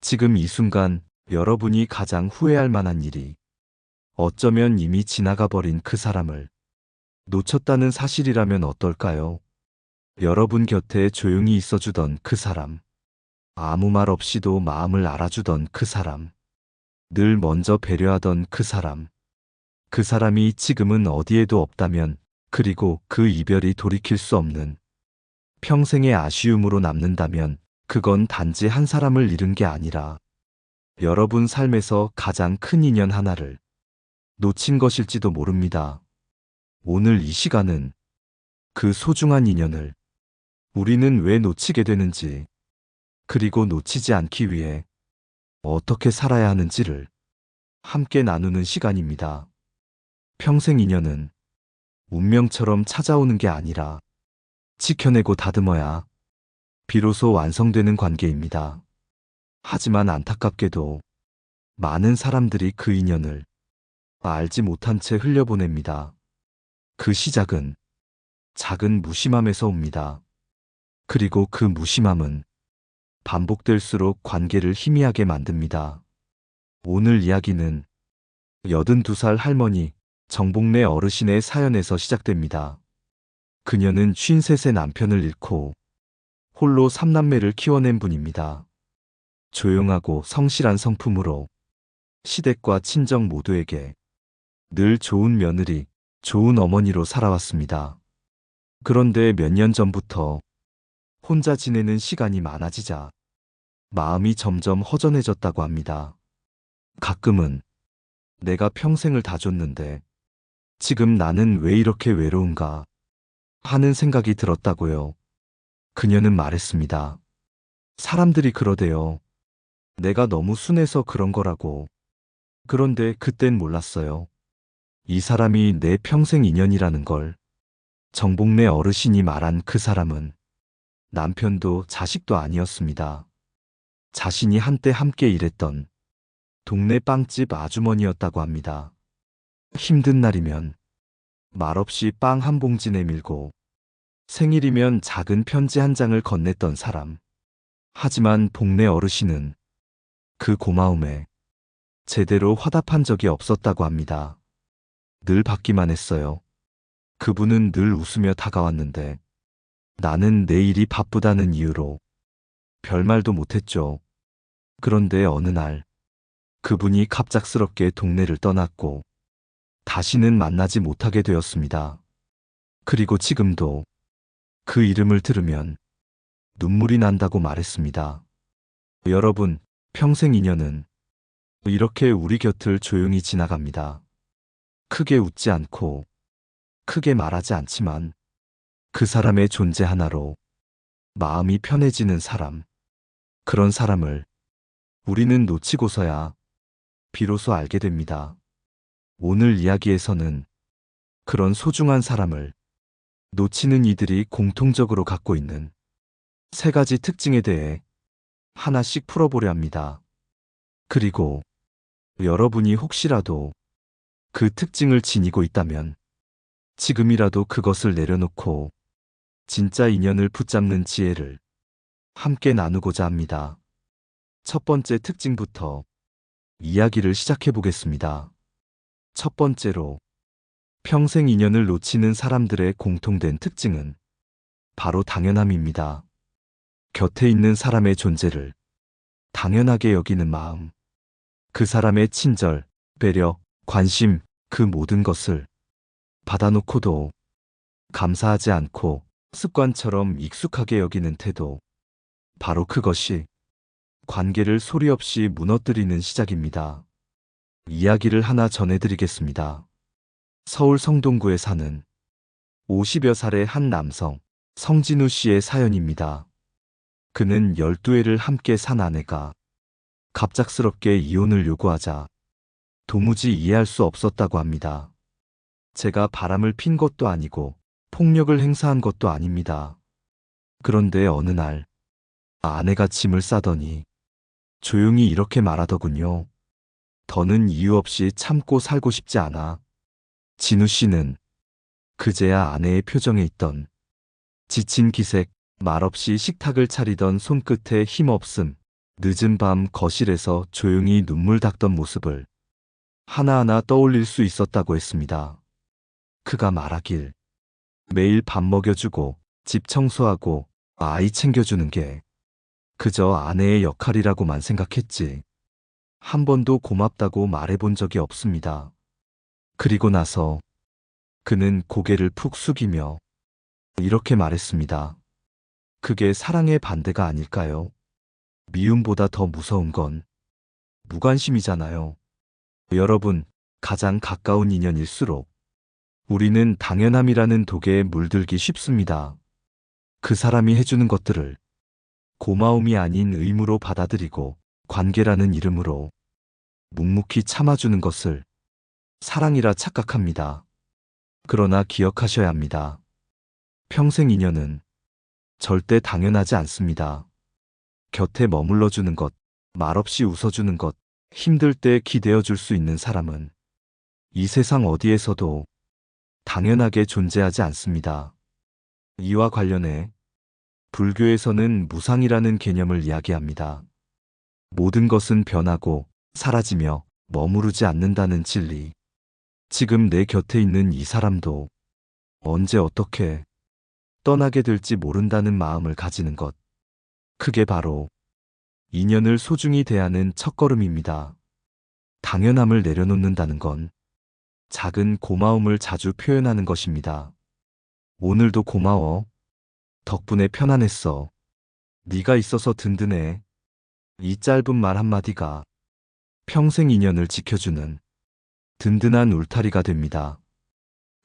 지금 이 순간 여러분이 가장 후회할 만한 일이 어쩌면 이미 지나가 버린 그 사람을 놓쳤다는 사실이라면 어떨까요? 여러분 곁에 조용히 있어주던 그 사람, 아무 말 없이도 마음을 알아주던 그 사람, 늘 먼저 배려하던 그 사람, 그 사람이 지금은 어디에도 없다면, 그리고 그 이별이 돌이킬 수 없는 평생의 아쉬움으로 남는다면, 그건 단지 한 사람을 잃은 게 아니라 여러분 삶에서 가장 큰 인연 하나를 놓친 것일지도 모릅니다. 오늘 이 시간은 그 소중한 인연을 우리는 왜 놓치게 되는지, 그리고 놓치지 않기 위해 어떻게 살아야 하는지를 함께 나누는 시간입니다. 평생 인연은 운명처럼 찾아오는 게 아니라 지켜내고 다듬어야 비로소 완성되는 관계입니다. 하지만 안타깝게도 많은 사람들이 그 인연을 알지 못한 채 흘려보냅니다. 그 시작은 작은 무심함에서 옵니다. 그리고 그 무심함은 반복될수록 관계를 희미하게 만듭니다. 오늘 이야기는 82살 할머니 정복래 어르신의 사연에서 시작됩니다. 그녀는 53세 남편을 잃고 홀로 3남매를 키워낸 분입니다. 조용하고 성실한 성품으로 시댁과 친정 모두에게 늘 좋은 며느리, 좋은 어머니로 살아왔습니다. 그런데 몇 년 전부터 혼자 지내는 시간이 많아지자 마음이 점점 허전해졌다고 합니다. 가끔은 내가 평생을 다 줬는데 지금 나는 왜 이렇게 외로운가 하는 생각이 들었다고요. 그녀는 말했습니다. 사람들이 그러대요. 내가 너무 순해서 그런 거라고. 그런데 그땐 몰랐어요. 이 사람이 내 평생 인연이라는 걸. 정복래 어르신이 말한 그 사람은 남편도 자식도 아니었습니다. 자신이 한때 함께 일했던 동네 빵집 아주머니였다고 합니다. 힘든 날이면 말없이 빵 한 봉지 내밀고 생일이면 작은 편지 한 장을 건넸던 사람. 하지만 복래 어르신은 그 고마움에 제대로 화답한 적이 없었다고 합니다. 늘 받기만 했어요. 그분은 늘 웃으며 다가왔는데 나는 내 일이 바쁘다는 이유로 별말도 못했죠. 그런데 어느 날 그분이 갑작스럽게 동네를 떠났고 다시는 만나지 못하게 되었습니다. 그리고 지금도 그 이름을 들으면 눈물이 난다고 말했습니다. 여러분, 평생 인연은 이렇게 우리 곁을 조용히 지나갑니다. 크게 웃지 않고 크게 말하지 않지만 그 사람의 존재 하나로 마음이 편해지는 사람. 그런 사람을 우리는 놓치고서야 비로소 알게 됩니다. 오늘 이야기에서는 그런 소중한 사람을 놓치는 이들이 공통적으로 갖고 있는 세 가지 특징에 대해 하나씩 풀어보려 합니다. 그리고 여러분이 혹시라도 그 특징을 지니고 있다면 지금이라도 그것을 내려놓고 진짜 인연을 붙잡는 지혜를 함께 나누고자 합니다. 첫 번째 특징부터 이야기를 시작해 보겠습니다. 첫 번째로, 평생 인연을 놓치는 사람들의 공통된 특징은 바로 당연함입니다. 곁에 있는 사람의 존재를 당연하게 여기는 마음. 그 사람의 친절, 배려, 관심, 그 모든 것을 받아놓고도 감사하지 않고 습관처럼 익숙하게 여기는 태도. 바로 그것이 관계를 소리 없이 무너뜨리는 시작입니다. 이야기를 하나 전해드리겠습니다. 서울 성동구에 사는 50여 살의 한 남성, 성진우 씨의 사연입니다. 그는 12회를 함께 산 아내가 갑작스럽게 이혼을 요구하자 도무지 이해할 수 없었다고 합니다. 제가 바람을 핀 것도 아니고 폭력을 행사한 것도 아닙니다. 그런데 어느 날 아내가 짐을 싸더니 조용히 이렇게 말하더군요. 더는 이유 없이 참고 살고 싶지 않아. 진우 씨는 그제야 아내의 표정에 있던 지친 기색, 말없이 식탁을 차리던 손끝에 힘없음, 늦은 밤 거실에서 조용히 눈물 닦던 모습을 하나하나 떠올릴 수 있었다고 했습니다. 그가 말하길 매일 밥 먹여주고 집 청소하고 아이 챙겨주는 게 그저 아내의 역할이라고만 생각했지. 한 번도 고맙다고 말해본 적이 없습니다. 그리고 나서 그는 고개를 푹 숙이며 이렇게 말했습니다. 그게 사랑의 반대가 아닐까요? 미움보다 더 무서운 건 무관심이잖아요. 여러분, 가장 가까운 인연일수록 우리는 당연함이라는 독에 물들기 쉽습니다. 그 사람이 해주는 것들을 고마움이 아닌 의무로 받아들이고 관계라는 이름으로 묵묵히 참아주는 것을 사랑이라 착각합니다. 그러나 기억하셔야 합니다. 평생 인연은 절대 당연하지 않습니다. 곁에 머물러주는 것, 말없이 웃어주는 것, 힘들 때 기대어 줄 수 있는 사람은 이 세상 어디에서도 당연하게 존재하지 않습니다. 이와 관련해 불교에서는 무상이라는 개념을 이야기합니다. 모든 것은 변하고 사라지며 머무르지 않는다는 진리. 지금 내 곁에 있는 이 사람도 언제 어떻게 떠나게 될지 모른다는 마음을 가지는 것. 그게 바로 인연을 소중히 대하는 첫걸음입니다. 당연함을 내려놓는다는 건 작은 고마움을 자주 표현하는 것입니다. 오늘도 고마워. 덕분에 편안했어. 네가 있어서 든든해. 이 짧은 말 한마디가 평생 인연을 지켜주는 든든한 울타리가 됩니다.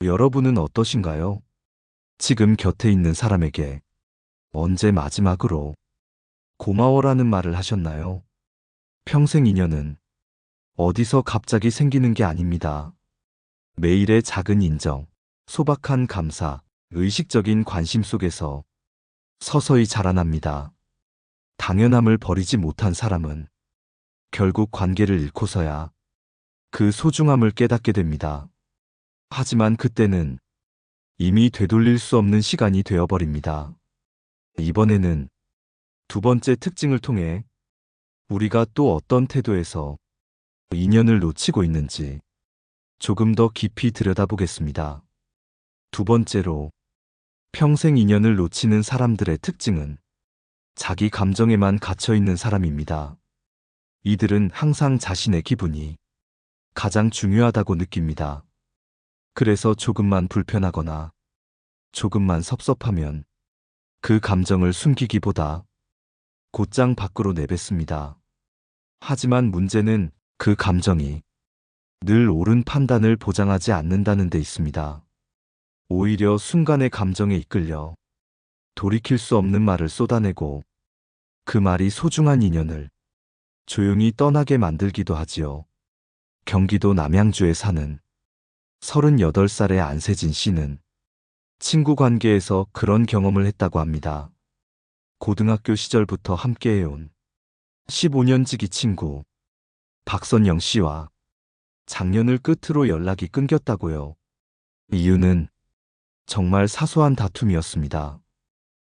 여러분은 어떠신가요? 지금 곁에 있는 사람에게 언제 마지막으로 고마워라는 말을 하셨나요? 평생 인연은 어디서 갑자기 생기는 게 아닙니다. 매일의 작은 인정, 소박한 감사, 의식적인 관심 속에서 서서히 자라납니다. 당연함을 버리지 못한 사람은 결국 관계를 잃고서야 그 소중함을 깨닫게 됩니다. 하지만 그때는 이미 되돌릴 수 없는 시간이 되어버립니다. 이번에는 두 번째 특징을 통해 우리가 또 어떤 태도에서 인연을 놓치고 있는지 조금 더 깊이 들여다보겠습니다. 두 번째로, 평생 인연을 놓치는 사람들의 특징은 자기 감정에만 갇혀 있는 사람입니다. 이들은 항상 자신의 기분이 가장 중요하다고 느낍니다. 그래서 조금만 불편하거나 조금만 섭섭하면 그 감정을 숨기기보다 곧장 밖으로 내뱉습니다. 하지만 문제는 그 감정이 늘 옳은 판단을 보장하지 않는다는 데 있습니다. 오히려 순간의 감정에 이끌려 돌이킬 수 없는 말을 쏟아내고 그 말이 소중한 인연을 조용히 떠나게 만들기도 하지요. 경기도 남양주에 사는 38살의 안세진 씨는 친구 관계에서 그런 경험을 했다고 합니다. 고등학교 시절부터 함께해온 15년 지기 친구 박선영 씨와 작년을 끝으로 연락이 끊겼다고요. 이유는 정말 사소한 다툼이었습니다.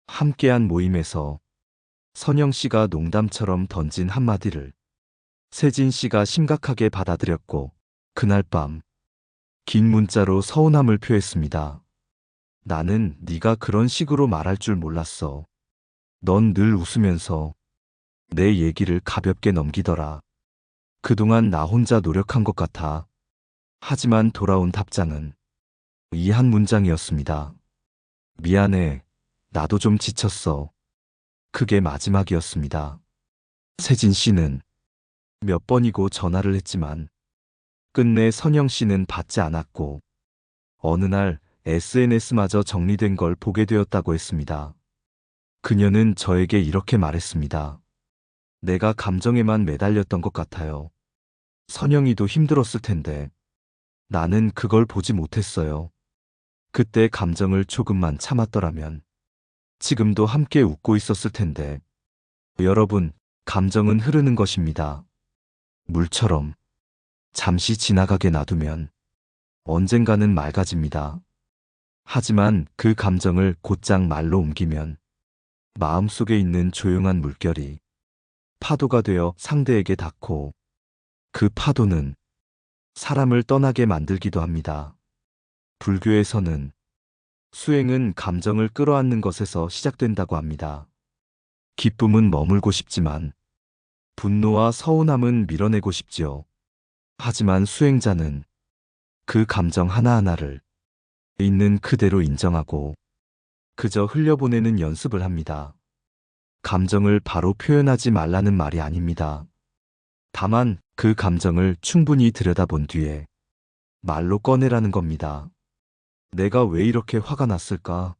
함께한 모임에서 선영 씨가 농담처럼 던진 한마디를 세진 씨가 심각하게 받아들였고 그날 밤 긴 문자로 서운함을 표했습니다. 나는 네가 그런 식으로 말할 줄 몰랐어. 넌 늘 웃으면서 내 얘기를 가볍게 넘기더라. 그동안 나 혼자 노력한 것 같아. 하지만 돌아온 답장은 이 한 문장이었습니다. 미안해. 나도 좀 지쳤어. 그게 마지막이었습니다. 세진 씨는 몇 번이고 전화를 했지만 끝내 선영 씨는 받지 않았고 어느 날 SNS마저 정리된 걸 보게 되었다고 했습니다. 그녀는 저에게 이렇게 말했습니다. 내가 감정에만 매달렸던 것 같아요. 선영이도 힘들었을 텐데 나는 그걸 보지 못했어요. 그때 감정을 조금만 참았더라면 지금도 함께 웃고 있었을 텐데. 여러분, 감정은 흐르는 것입니다. 물처럼 잠시 지나가게 놔두면 언젠가는 맑아집니다. 하지만 그 감정을 곧장 말로 옮기면 마음속에 있는 조용한 물결이 파도가 되어 상대에게 닿고 그 파도는 사람을 떠나게 만들기도 합니다. 불교에서는 수행은 감정을 끌어안는 것에서 시작된다고 합니다. 기쁨은 머물고 싶지만 분노와 서운함은 밀어내고 싶지요. 하지만 수행자는 그 감정 하나하나를 있는 그대로 인정하고 그저 흘려보내는 연습을 합니다. 감정을 바로 표현하지 말라는 말이 아닙니다. 다만 그 감정을 충분히 들여다본 뒤에 말로 꺼내라는 겁니다. 내가 왜 이렇게 화가 났을까?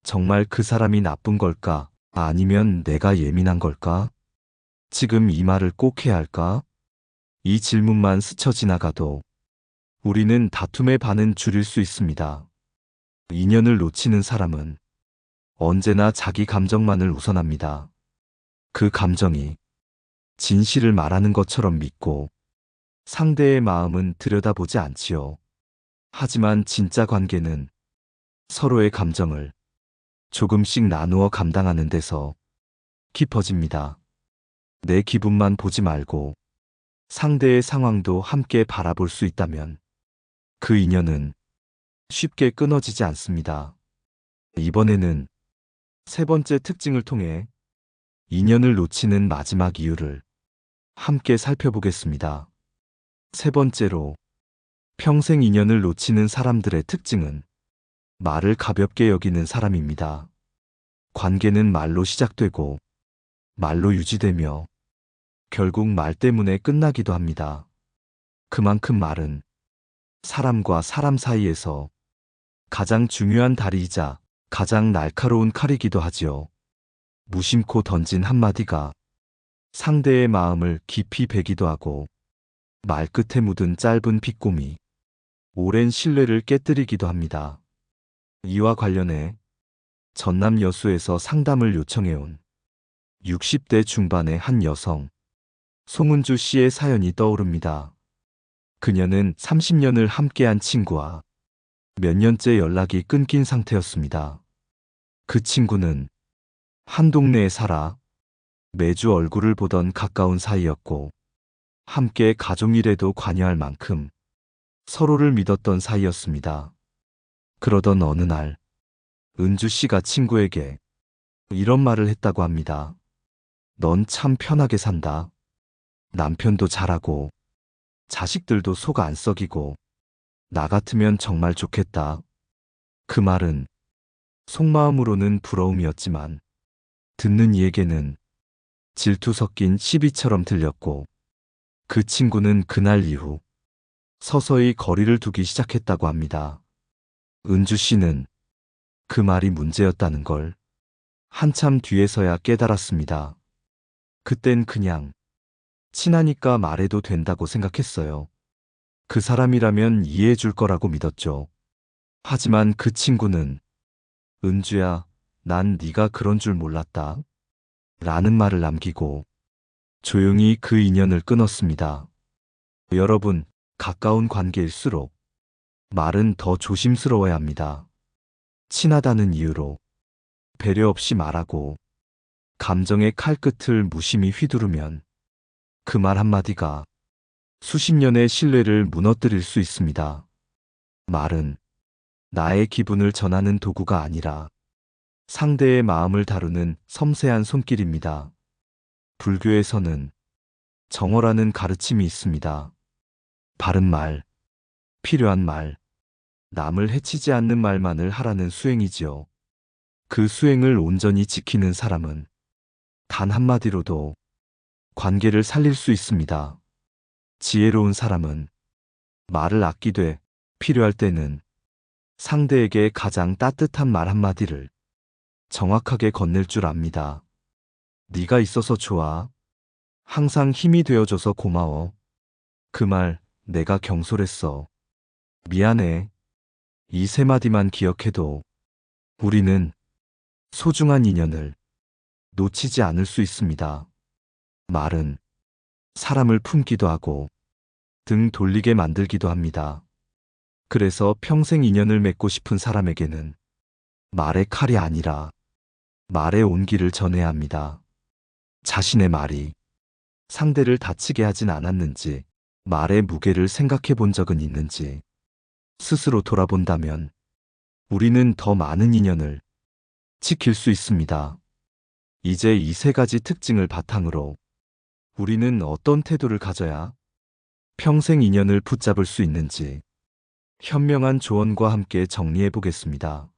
정말 그 사람이 나쁜 걸까? 아니면 내가 예민한 걸까? 지금 이 말을 꼭 해야 할까? 이 질문만 스쳐 지나가도 우리는 다툼의 반은 줄일 수 있습니다. 인연을 놓치는 사람은 언제나 자기 감정만을 우선합니다. 그 감정이 진실을 말하는 것처럼 믿고 상대의 마음은 들여다보지 않지요. 하지만 진짜 관계는 서로의 감정을 조금씩 나누어 감당하는 데서 깊어집니다. 내 기분만 보지 말고 상대의 상황도 함께 바라볼 수 있다면 그 인연은 쉽게 끊어지지 않습니다. 이번에는 세 번째 특징을 통해 인연을 놓치는 마지막 이유를 함께 살펴보겠습니다. 세 번째로, 평생 인연을 놓치는 사람들의 특징은 말을 가볍게 여기는 사람입니다. 관계는 말로 시작되고 말로 유지되며 결국 말 때문에 끝나기도 합니다. 그만큼 말은 사람과 사람 사이에서 가장 중요한 다리이자 가장 날카로운 칼이기도 하지요. 무심코 던진 한마디가 상대의 마음을 깊이 베기도 하고 말끝에 묻은 짧은 빗곰이 오랜 신뢰를 깨뜨리기도 합니다. 이와 관련해 전남 여수에서 상담을 요청해온 60대 중반의 한 여성 송은주 씨의 사연이 떠오릅니다. 그녀는 30년을 함께한 친구와 몇 년째 연락이 끊긴 상태였습니다. 그 친구는 한 동네에 살아 매주 얼굴을 보던 가까운 사이였고 함께 가족 일에도 관여할 만큼 서로를 믿었던 사이였습니다. 그러던 어느 날 은주 씨가 친구에게 이런 말을 했다고 합니다. 넌 참 편하게 산다. 남편도 잘하고 자식들도 속 안 썩이고 나 같으면 정말 좋겠다. 그 말은 속마음으로는 부러움이었지만 듣는 이에게는 질투 섞인 시비처럼 들렸고 그 친구는 그날 이후 서서히 거리를 두기 시작했다고 합니다. 은주 씨는 그 말이 문제였다는 걸 한참 뒤에서야 깨달았습니다. 그땐 그냥 친하니까 말해도 된다고 생각했어요. 그 사람이라면 이해해 줄 거라고 믿었죠. 하지만 그 친구는 은주야, 난 네가 그런 줄 몰랐다. 라는 말을 남기고 조용히 그 인연을 끊었습니다. 여러분, 가까운 관계일수록 말은 더 조심스러워야 합니다. 친하다는 이유로 배려 없이 말하고 감정의 칼끝을 무심히 휘두르면 그 말 한마디가 수십 년의 신뢰를 무너뜨릴 수 있습니다. 말은 나의 기분을 전하는 도구가 아니라 상대의 마음을 다루는 섬세한 손길입니다. 불교에서는 정어라는 가르침이 있습니다. 바른 말, 필요한 말, 남을 해치지 않는 말만을 하라는 수행이지요. 그 수행을 온전히 지키는 사람은 단 한마디로도 관계를 살릴 수 있습니다. 지혜로운 사람은 말을 아끼되 필요할 때는 상대에게 가장 따뜻한 말 한마디를 정확하게 건넬 줄 압니다. 네가 있어서 좋아. 항상 힘이 되어줘서 고마워. 그 말 내가 경솔했어. 미안해. 이 세 마디만 기억해도 우리는 소중한 인연을 놓치지 않을 수 있습니다. 말은 사람을 품기도 하고 등 돌리게 만들기도 합니다. 그래서 평생 인연을 맺고 싶은 사람에게는 말의 칼이 아니라 말의 온기를 전해야 합니다. 자신의 말이 상대를 다치게 하진 않았는지, 말의 무게를 생각해 본 적은 있는지, 스스로 돌아본다면 우리는 더 많은 인연을 지킬 수 있습니다. 이제 이 세 가지 특징을 바탕으로 우리는 어떤 태도를 가져야 평생 인연을 붙잡을 수 있는지 현명한 조언과 함께 정리해 보겠습니다.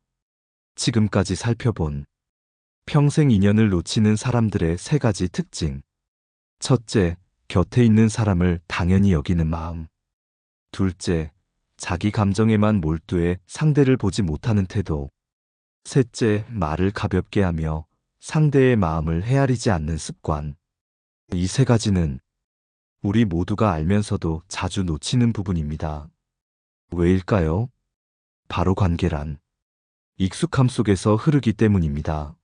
지금까지 살펴본 평생 인연을 놓치는 사람들의 세 가지 특징. 첫째, 곁에 있는 사람을 당연히 여기는 마음. 둘째, 자기 감정에만 몰두해 상대를 보지 못하는 태도. 셋째, 말을 가볍게 하며 상대의 마음을 헤아리지 않는 습관. 이 세 가지는 우리 모두가 알면서도 자주 놓치는 부분입니다. 왜일까요? 바로 관계란 익숙함 속에서 흐르기 때문입니다.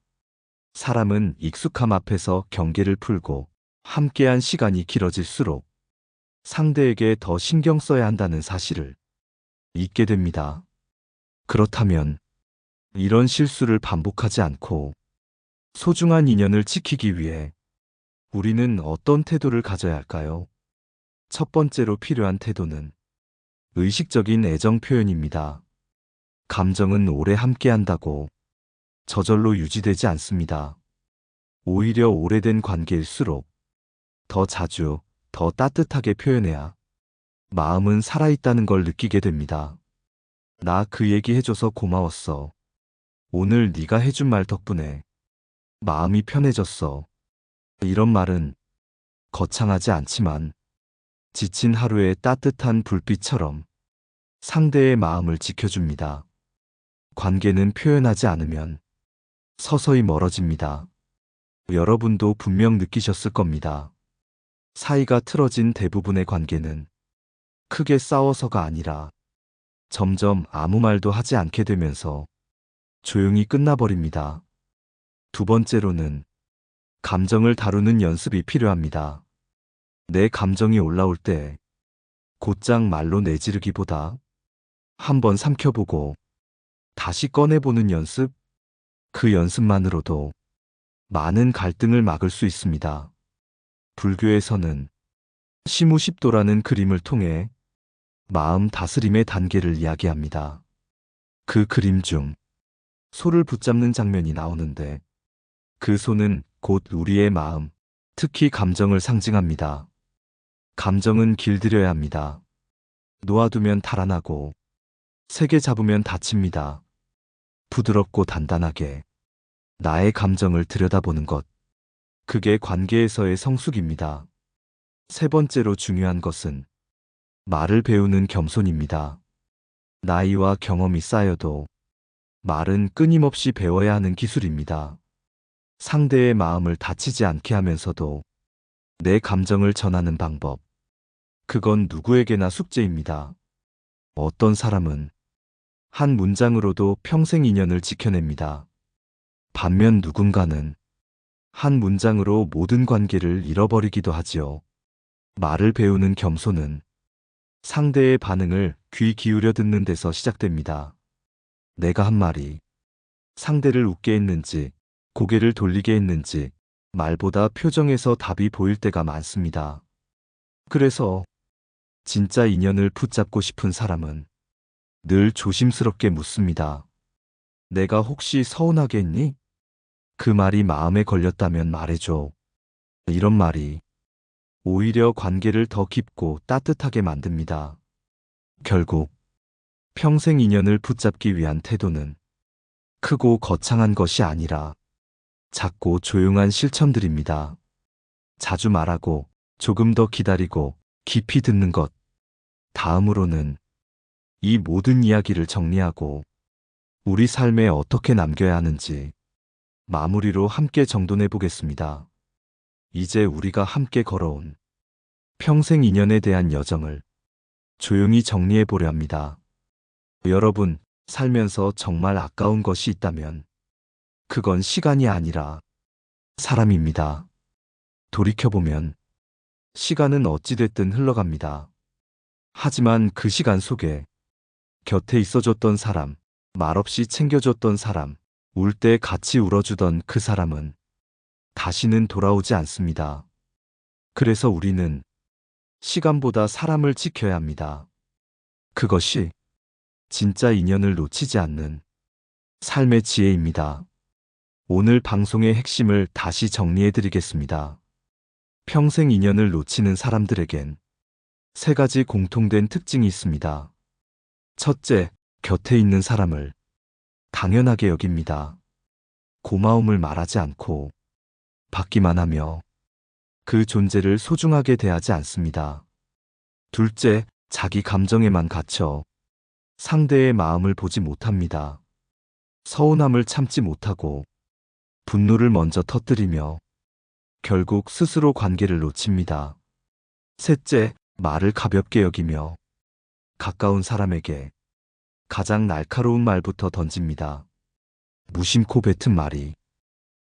사람은 익숙함 앞에서 경계를 풀고 함께한 시간이 길어질수록 상대에게 더 신경 써야 한다는 사실을 잊게 됩니다. 그렇다면 이런 실수를 반복하지 않고 소중한 인연을 지키기 위해 우리는 어떤 태도를 가져야 할까요? 첫 번째로 필요한 태도는 의식적인 애정 표현입니다. 감정은 오래 함께한다고 저절로 유지되지 않습니다. 오히려 오래된 관계일수록 더 자주, 더 따뜻하게 표현해야 마음은 살아있다는 걸 느끼게 됩니다. 나 그 얘기 해줘서 고마웠어. 오늘 네가 해준 말 덕분에 마음이 편해졌어. 이런 말은 거창하지 않지만 지친 하루의 따뜻한 불빛처럼 상대의 마음을 지켜줍니다. 관계는 표현하지 않으면 서서히 멀어집니다. 여러분도 분명 느끼셨을 겁니다. 사이가 틀어진 대부분의 관계는 크게 싸워서가 아니라 점점 아무 말도 하지 않게 되면서 조용히 끝나버립니다. 두 번째로는 감정을 다루는 연습이 필요합니다. 내 감정이 올라올 때 곧장 말로 내지르기보다 한번 삼켜보고 다시 꺼내보는 연습, 그 연습만으로도 많은 갈등을 막을 수 있습니다. 불교에서는 시무십도라는 그림을 통해 마음 다스림의 단계를 이야기합니다. 그 그림 중 소를 붙잡는 장면이 나오는데 그 소는 곧 우리의 마음, 특히 감정을 상징합니다. 감정은 길들여야 합니다. 놓아두면 달아나고 세게 잡으면 다칩니다. 부드럽고 단단하게 나의 감정을 들여다보는 것. 그게 관계에서의 성숙입니다. 세 번째로 중요한 것은 말을 배우는 겸손입니다. 나이와 경험이 쌓여도 말은 끊임없이 배워야 하는 기술입니다. 상대의 마음을 다치지 않게 하면서도 내 감정을 전하는 방법. 그건 누구에게나 숙제입니다. 어떤 사람은 한 문장으로도 평생 인연을 지켜냅니다. 반면 누군가는 한 문장으로 모든 관계를 잃어버리기도 하지요. 말을 배우는 겸손은 상대의 반응을 귀 기울여 듣는 데서 시작됩니다. 내가 한 말이 상대를 웃게 했는지, 고개를 돌리게 했는지, 말보다 표정에서 답이 보일 때가 많습니다. 그래서 진짜 인연을 붙잡고 싶은 사람은 늘 조심스럽게 묻습니다. 내가 혹시 서운하게 했니? 그 말이 마음에 걸렸다면 말해줘. 이런 말이 오히려 관계를 더 깊고 따뜻하게 만듭니다. 결국 평생 인연을 붙잡기 위한 태도는 크고 거창한 것이 아니라 작고 조용한 실천들입니다. 자주 말하고 조금 더 기다리고 깊이 듣는 것. 다음으로는 이 모든 이야기를 정리하고 우리 삶에 어떻게 남겨야 하는지 마무리로 함께 정돈해 보겠습니다. 이제 우리가 함께 걸어온 평생 인연에 대한 여정을 조용히 정리해 보려 합니다. 여러분, 살면서 정말 아까운 것이 있다면 그건 시간이 아니라 사람입니다. 돌이켜보면 시간은 어찌됐든 흘러갑니다. 하지만 그 시간 속에 곁에 있어줬던 사람, 말없이 챙겨줬던 사람, 울 때 같이 울어주던 그 사람은 다시는 돌아오지 않습니다. 그래서 우리는 시간보다 사람을 지켜야 합니다. 그것이 진짜 인연을 놓치지 않는 삶의 지혜입니다. 오늘 방송의 핵심을 다시 정리해 드리겠습니다. 평생 인연을 놓치는 사람들에겐 세 가지 공통된 특징이 있습니다. 첫째, 곁에 있는 사람을 당연하게 여깁니다. 고마움을 말하지 않고 받기만 하며 그 존재를 소중하게 대하지 않습니다. 둘째, 자기 감정에만 갇혀 상대의 마음을 보지 못합니다. 서운함을 참지 못하고 분노를 먼저 터뜨리며 결국 스스로 관계를 놓칩니다. 셋째, 말을 가볍게 여기며 가까운 사람에게 가장 날카로운 말부터 던집니다. 무심코 뱉은 말이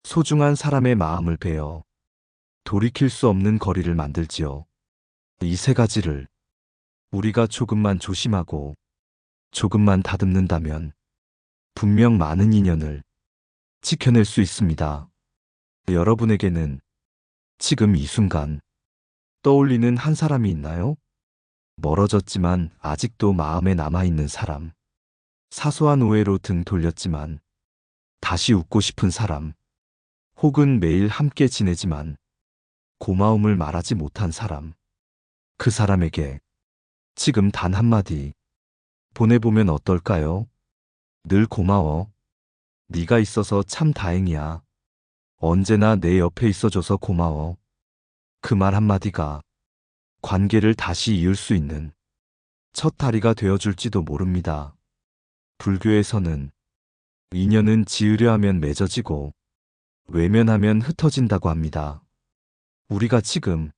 소중한 사람의 마음을 베어 돌이킬 수 없는 거리를 만들지요. 이 세 가지를 우리가 조금만 조심하고 조금만 다듬는다면 분명 많은 인연을 지켜낼 수 있습니다. 여러분에게는 지금 이 순간 떠올리는 한 사람이 있나요? 멀어졌지만 아직도 마음에 남아있는 사람. 사소한 오해로 등 돌렸지만 다시 웃고 싶은 사람. 혹은 매일 함께 지내지만 고마움을 말하지 못한 사람. 그 사람에게 지금 단 한마디 보내보면 어떨까요? 늘 고마워. 네가 있어서 참 다행이야. 언제나 내 옆에 있어줘서 고마워. 그 말 한마디가 관계를 다시 이을 수 있는 첫 다리가 되어줄지도 모릅니다. 불교에서는 인연은 지으려 하면 맺어지고 외면하면 흩어진다고 합니다. 우리가 지금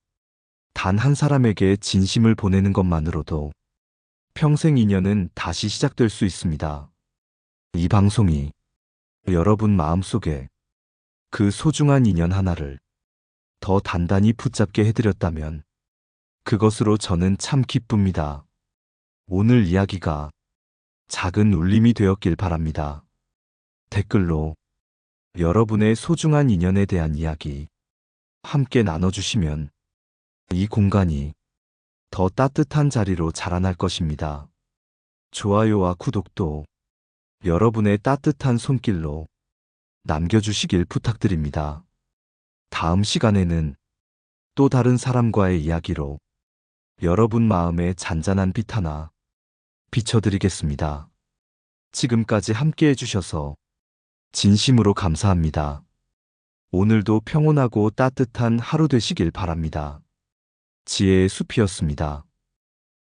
단 한 사람에게 진심을 보내는 것만으로도 평생 인연은 다시 시작될 수 있습니다. 이 방송이 여러분 마음속에 그 소중한 인연 하나를 더 단단히 붙잡게 해드렸다면 그것으로 저는 참 기쁩니다. 오늘 이야기가 작은 울림이 되었길 바랍니다. 댓글로 여러분의 소중한 인연에 대한 이야기 함께 나눠주시면 이 공간이 더 따뜻한 자리로 자라날 것입니다. 좋아요와 구독도 여러분의 따뜻한 손길로 남겨주시길 부탁드립니다. 다음 시간에는 또 다른 사람과의 이야기로 여러분 마음에 잔잔한 빛 하나 비춰드리겠습니다. 지금까지 함께 해주셔서 진심으로 감사합니다. 오늘도 평온하고 따뜻한 하루 되시길 바랍니다. 지혜의 숲이었습니다.